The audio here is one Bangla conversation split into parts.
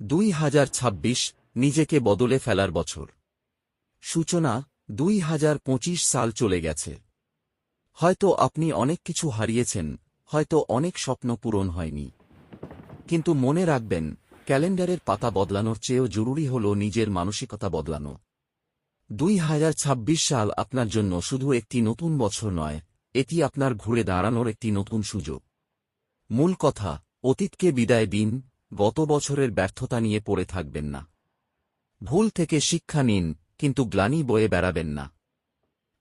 2026 নিজেকে বদলে ফেলার বছর। সূচনা 2025 সাল চলে গেছে। হয়তো আপনি অনেক কিছু হারিয়েছেন, হয়তো অনেক স্বপ্ন পূরণ হয়নি। কিন্তু মনে রাখবেন, ক্যালেন্ডারের পাতা বদলানোর চেয়েও জরুরি হল নিজের মানসিকতা বদলানো। 2026 সাল আপনার জন্য শুধু একটি নতুন বছর নয়, এটি আপনার ঘুরে দাঁড়ানোর একটি নতুন সুযোগ। মূল কথা, অতীতকে বিদায় দিন, গত বছরের ব্যর্থতা নিয়ে পড়ে থাকবেন না। ভুল থেকে শিক্ষা নিন, কিন্তু গ্লানি বয়ে বেড়াবেন না।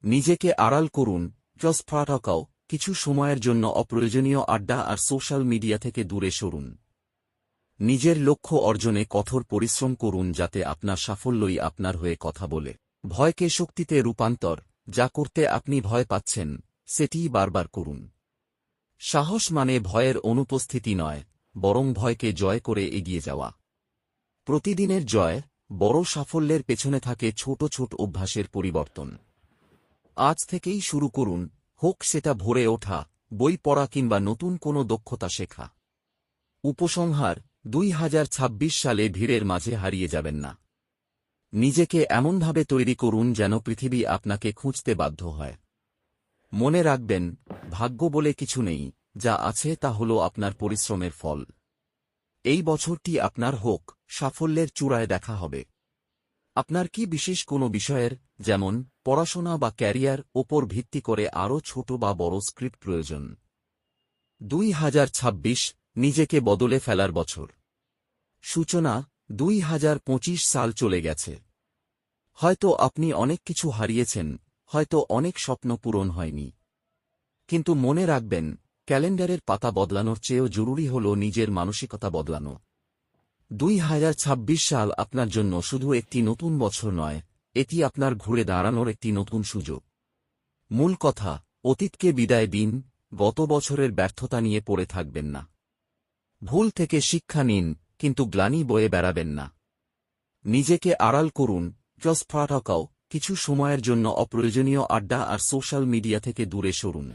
নিজেকে আড়াল করুন, ফাটাকাও কিছু সময়ের জন্য অপ্রয়োজনীয় আড্ডা আর সোশ্যাল মিডিয়া থেকে দূরে সরুন। নিজের লক্ষ্য অর্জনে কঠোর পরিশ্রম করুন, যাতে আপনার সাফল্যই আপনার হয়ে কথা বলে। ভয়কে শক্তিতে রূপান্তর, যা করতে আপনি ভয় পাচ্ছেন, সেটিই বারবার করুন। সাহস মানে ভয়ের অনুপস্থিতি নয়, বরং ভয়কে জয় করে এগিয়ে যাওয়া। প্রতিদিনের জয়, বড় সাফল্যের পেছনে থাকে ছোট ছোট অভ্যাসের পরিবর্তন। আজ থেকেই শুরু করুন, হোক সেটা ভোরে ওঠা, বই পড়া কিংবা নতুন কোনো দক্ষতা শেখা। উপসংহার, 2026 সালে ভিড়ের মাঝে হারিয়ে যাবেন না। নিজেকে এমনভাবে তৈরি করুন যেন পৃথিবী আপনাকে খুঁজতে বাধ্য হয়। মনে রাখবেন, ভাগ্য বলে কিছু নেই, যা আছে তা হল আপনার পরিশ্রমের ফল। এই বছরটি আপনার হোক, সাফল্যের চূড়ায় দেখা হবে। আপনার কি বিশেষ কোনো বিষয়ের, যেমন পড়াশোনা বা ক্যারিয়ার ওপর ভিত্তি করে আরও ছোট বা বড় স্ক্রিপ্ট প্রয়োজন? 2026 নিজেকে বদলে ফেলার বছর। সূচনা 2025 সাল চলে গেছে। হয়তো আপনি অনেক কিছু হারিয়েছেন, হয়তো অনেক স্বপ্ন পূরণ হয়নি। কিন্তু মনে রাখবেন, ক্যালেন্ডারের পাতা বদলানোর চেয়েও জরুরি হল নিজের মানসিকতা বদলানো। 2026 সাল আপনার জন্য শুধু একটি নতুন বছর নয়, এটি আপনার ঘুরে দাঁড়ানোর একটি নতুন সুযোগ। মূল কথা, অতীতকে বিদায় দিন, গত বছরের ব্যর্থতা নিয়ে পড়ে থাকবেন না। ভুল থেকে শিক্ষা নিন, কিন্তু গ্লানি বয়ে বেড়াবেন না। নিজেকে আড়াল করুন, ফাটাকাও কিছু সময়ের জন্য অপ্রয়োজনীয় আড্ডা আর সোশ্যাল মিডিয়া থেকে দূরে সরুন।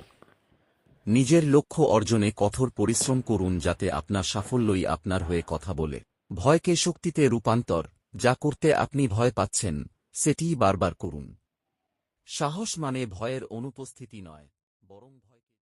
নিজের লক্ষ্য অর্জনে কঠোর পরিশ্রম করুন, যাতে আপনার সাফল্যই আপনার হয়ে কথা বলে। ভয়কে শক্তিতে রূপান্তর, যা করতে আপনি ভয় পাচ্ছেন, সেটিই বারবার করুন। সাহস মানে ভয়ের অনুপস্থিতি নয়, বরং